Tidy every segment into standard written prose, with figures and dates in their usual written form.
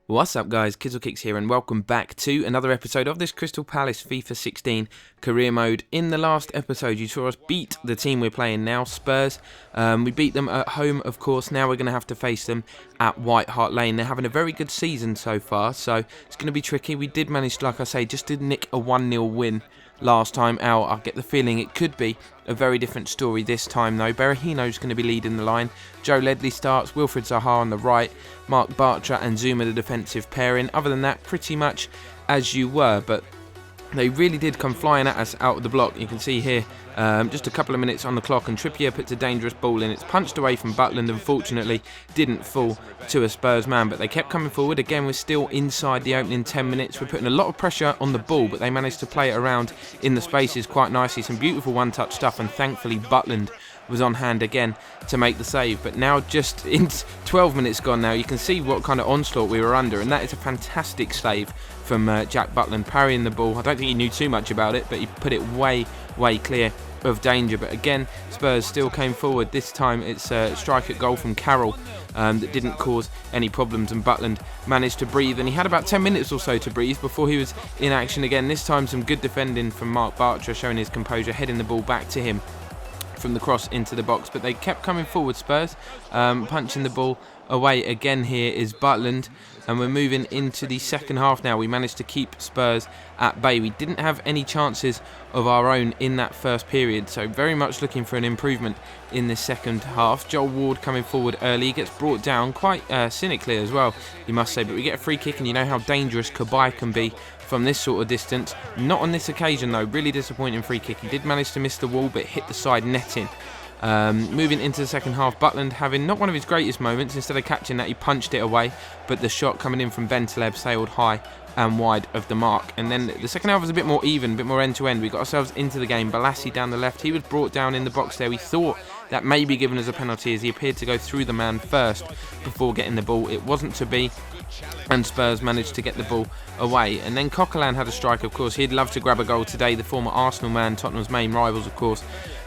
What's up guys, Kizzlekicks here and welcome back to another episode of this Crystal Palace FIFA 16 career mode. In the last episode you saw us beat the team we're playing now, Spurs. We beat them at home of course, now we're going to have to face them at White Hart Lane. They're having a very good season so far, so it's going to be tricky. We did manage, like I say, just to nick a 1-0 win last time out. I get the feeling it could be a very different story this time though. Berahino's going to be leading the line. Joe Ledley starts, Wilfried Zaha on the right, Mark Bartra and Zuma the defensive pairing. Other than that, pretty much as you were, but they really did come flying at us out of the block. You can see here, just a couple of minutes on the clock and Trippier puts a dangerous ball in. It's punched away from Butland, unfortunately didn't fall to a Spurs man, but they kept coming forward. Again, we're still inside the opening 10 minutes. We're putting a lot of pressure on the ball, but they managed to play it around in the spaces quite nicely. Some beautiful one-touch stuff, and thankfully Butland was on hand again to make the save. But now, just in 12 minutes gone now, you can see what kind of onslaught we were under, and that is a fantastic save from Jack Butland, parrying the ball. I don't think he knew too much about it, but he put it way clear of danger. But again, Spurs still came forward. This time it's a strike at goal from Carroll that didn't cause any problems, and Butland managed to breathe, and he had about 10 minutes or so to breathe before he was in action again. This time some good defending from Mark Bartra, showing his composure, heading the ball back to him from the cross into the box. But they kept coming forward, Spurs, punching the ball away. Again here is Butland, and we're moving into the second half now. We managed to keep Spurs at bay. We didn't have any chances of our own in that first period, so very much looking for an improvement in this second half. Joel Ward coming forward early, gets brought down quite cynically as well, you must say, but we get a free kick, and you know how dangerous Cabaye can be from this sort of distance. Not on this occasion though, really disappointing free kick. He did manage to miss the wall, but hit the side netting. Moving into the second half, Butland having not one of his greatest moments. Instead of catching that, he punched it away, but the shot coming in from Bentaleb sailed high and wide of the mark. And then the second half was a bit more even, a bit more end-to-end. We got ourselves into the game. Balassi down the left, he was brought down in the box there. We thought that may be given as a penalty, as he appeared to go through the man first before getting the ball. It wasn't to be, and Spurs managed to get the ball away. And then Coquelin had a strike, of course. He'd love to grab a goal today, the former Arsenal man, Tottenham's main rivals, of course,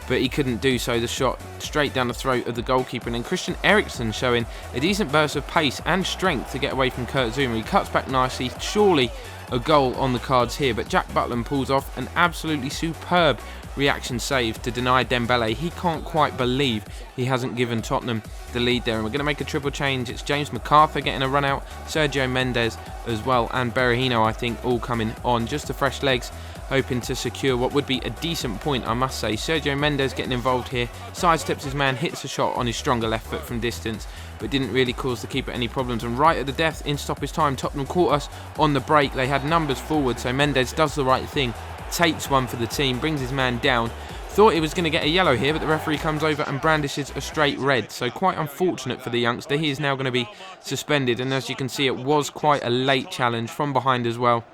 but he couldn't do so. The shot straight down the throat of the goalkeeper. And then Christian Eriksen showing a decent burst of pace and strength to get away from Kurt Zouma. He cuts back nicely, surely a goal on the cards here, but Jack Butland pulls off an absolutely superb reaction save to deny Dembele. He can't quite believe he hasn't given Tottenham the lead there. And we're going to make a triple change. It's James McArthur getting a run out, Sergio Mendes as well, and Berahino, I think, all coming on. Just the fresh legs, hoping to secure what would be a decent point, I must say. Sergio Mendes getting involved here, sidesteps his man, hits a shot on his stronger left foot from distance, but didn't really cause the keeper any problems. And right at the death, in stoppage time, Tottenham caught us on the break. They had numbers forward, so Mendes does the right thing, takes one for the team, brings his man down. Thought he was going to get a yellow here, but the referee comes over and brandishes a straight red. So quite unfortunate for the youngster. He is now going to be suspended, and as you can see, it was quite a late challenge from behind as well,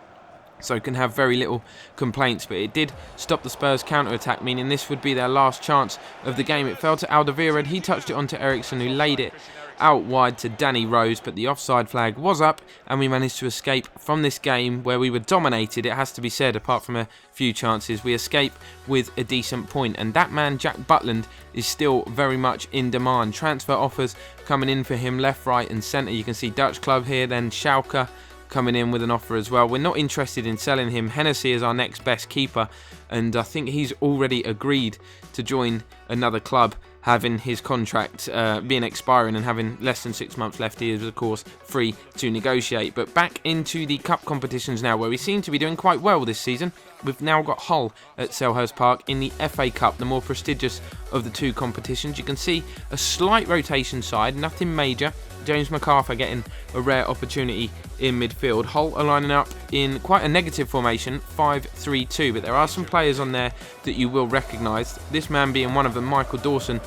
so can have very little complaints. But it did stop the Spurs counter-attack, meaning this would be their last chance of the game. It fell to Alderweireld. He touched it onto Eriksen, who laid it out wide to Danny Rose, but the offside flag was up, and we managed to escape from this game where we were dominated, it has to be said. Apart from a few chances, we escape with a decent point. And that man Jack Butland is still very much in demand. Transfer offers coming in for him left, right and centre. You can see Dutch club here, then Schalke coming in with an offer as well. We're not interested in selling him. Hennessy is our next best keeper, and I think he's already agreed to join another club, having his contract being expiring and having less than 6 months left. He is, of course, free to negotiate. But back into the cup competitions now, where we seem to be doing quite well this season. We've now got Hull at Selhurst Park in the FA Cup, the more prestigious of the two competitions. You can see a slight rotation side, nothing major. James McArthur getting a rare opportunity in midfield. Hull are lining up in quite a negative formation, 5-3-2, but there are some players on there that you will recognise. This man being one of them, Michael Dawson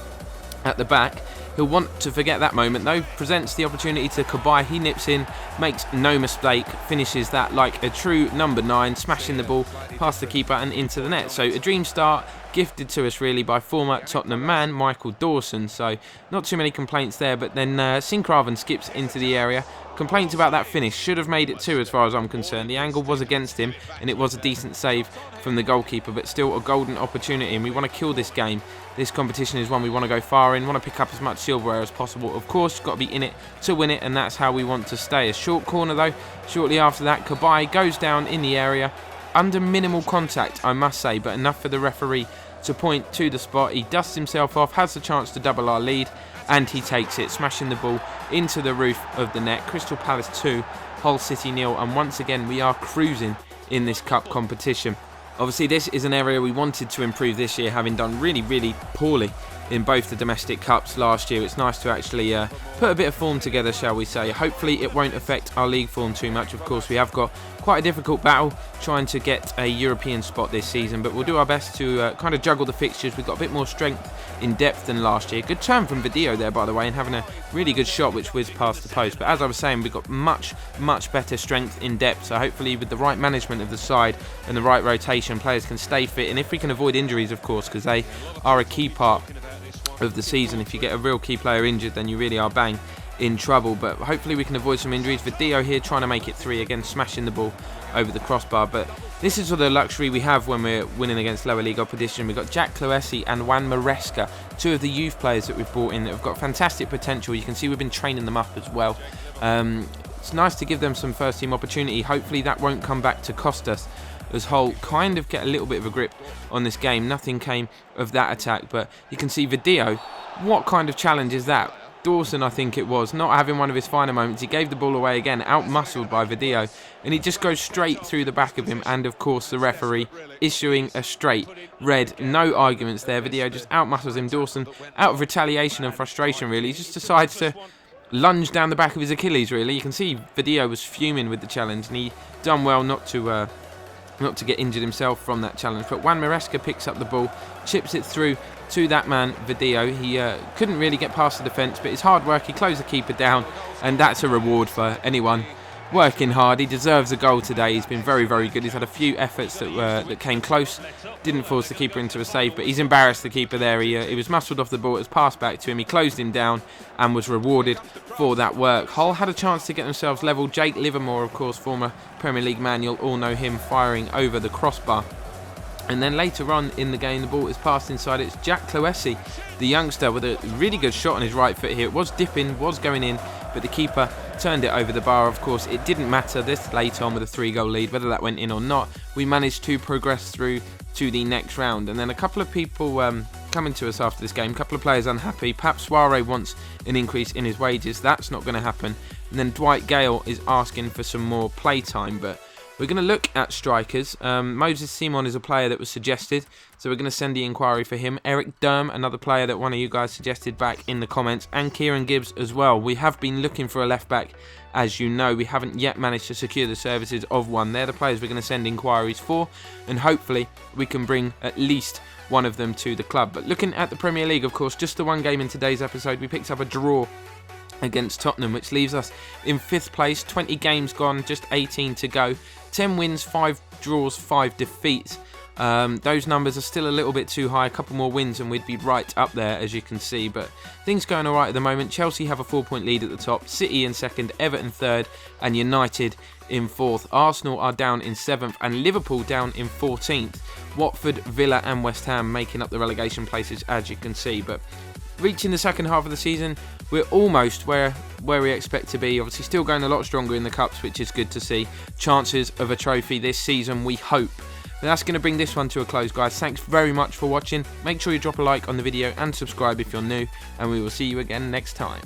at the back. He'll want to forget that moment though. Presents the opportunity to Cabaye. He nips in, makes no mistake, finishes that like a true number 9, smashing the ball past the keeper and into the net. So a dream start gifted to us really by former Tottenham man Michael Dawson. So not too many complaints there, but then Sincraven skips into the area, complaints about that finish. Should have made it 2 as far as I'm concerned. The angle was against him, and it was a decent save from the goalkeeper, but still a golden opportunity, and we want to kill this game. This competition is one we want to go far in, want to pick up as much silverware as possible. Of course, you've got to be in it to win it, and that's how we want to stay. A short corner though, shortly after that, Kabai goes down in the area, under minimal contact, I must say, but enough for the referee to point to the spot. He dusts himself off, has the chance to double our lead, and he takes it, smashing the ball into the roof of the net. Crystal Palace 2, Hull City 0, and once again we are cruising in this cup competition. Obviously this is an area we wanted to improve this year, having done really poorly in both the domestic cups last year. It's nice to actually put a bit of form together, shall we say. Hopefully it won't affect our league form too much. Of course, we have got quite a difficult battle trying to get a European spot this season, but we'll do our best to kind of juggle the fixtures. We've got a bit more strength in depth than last year. Good turn from Video there, by the way, and having a really good shot which whizzed past the post. But as I was saying, we've got much better strength in depth, so hopefully with the right management of the side and the right rotation, players can stay fit, and if we can avoid injuries, of course, because they are a key part of the season. If you get a real key player injured, then you really are bang in trouble, but hopefully we can avoid some injuries. Video here trying to make it 3, again smashing the ball over the crossbar, but this is sort of the luxury we have when we're winning against lower league opposition. We've got Jack Cloesi and Juan Maresca, 2 of the youth players that we've brought in that have got fantastic potential. You can see we've been training them up as well. It's nice to give them some first team opportunity. Hopefully that won't come back to cost us, as Hull kind of get a little bit of a grip on this game. Nothing came of that attack, but you can see Video, what kind of challenge is that? Dawson, I think it was, not having one of his finer moments. He gave the ball away again, out-muscled by Video, and he just goes straight through the back of him, and of course the referee issuing a straight red. No arguments there. Video just out-muscles him. Dawson, out of retaliation and frustration really, just decides to lunge down the back of his Achilles really. You can see Video was fuming with the challenge, and he done well not to get injured himself from that challenge. But Juan Maresca picks up the ball, chips it through to that man, Video. He couldn't really get past the defence, but his hard work, he closed the keeper down, and that's a reward for anyone working hard. He deserves a goal today. He's been very good. He's had a few efforts that came close, didn't force the keeper into a save, but he's embarrassed the keeper there. He was muscled off the ball, it was passed back to him, he closed him down and was rewarded for that work. Hull had a chance to get themselves level. Jake Livermore, of course, former Premier League man, you'll all know him, firing over the crossbar. And then later on in the game, the ball is passed inside. It's Jack Cloesi, the youngster, with a really good shot on his right foot here. It was dipping, was going in, but the keeper turned it over the bar. Of course, it didn't matter this late on with a 3-goal lead, whether that went in or not. We managed to progress through to the next round. And then a couple of people coming to us after this game, a couple of players unhappy. Perhaps Suarez wants an increase in his wages. That's not going to happen. And then Dwight Gale is asking for some more play time, but we're going to look at strikers. Moses Simon is a player that was suggested, so we're going to send the inquiry for him. Eric Durm, another player that one of you guys suggested back in the comments, and Kieran Gibbs as well. We have been looking for a left back, as you know. We haven't yet managed to secure the services of one. They're the players we're going to send inquiries for, and hopefully we can bring at least one of them to the club. But looking at the Premier League, of course, just the one game in today's episode, we picked up a draw against Tottenham, which leaves us in 5th place. 20 games gone, just 18 to go. 10 wins, 5 draws, 5 defeats. Those numbers are still a little bit too high. A couple more wins and we'd be right up there, as you can see. But things going all right at the moment. Chelsea have a 4-point lead at the top. City in 2nd, Everton 3rd, and United in 4th. Arsenal are down in 7th, and Liverpool down in 14th. Watford, Villa, and West Ham making up the relegation places, as you can see. But reaching the second half of the season, we're almost where we expect to be. Obviously still going a lot stronger in the cups, which is good to see. Chances of a trophy this season, we hope. But that's going to bring this one to a close, guys. Thanks very much for watching. Make sure you drop a like on the video and subscribe if you're new, and we will see you again next time.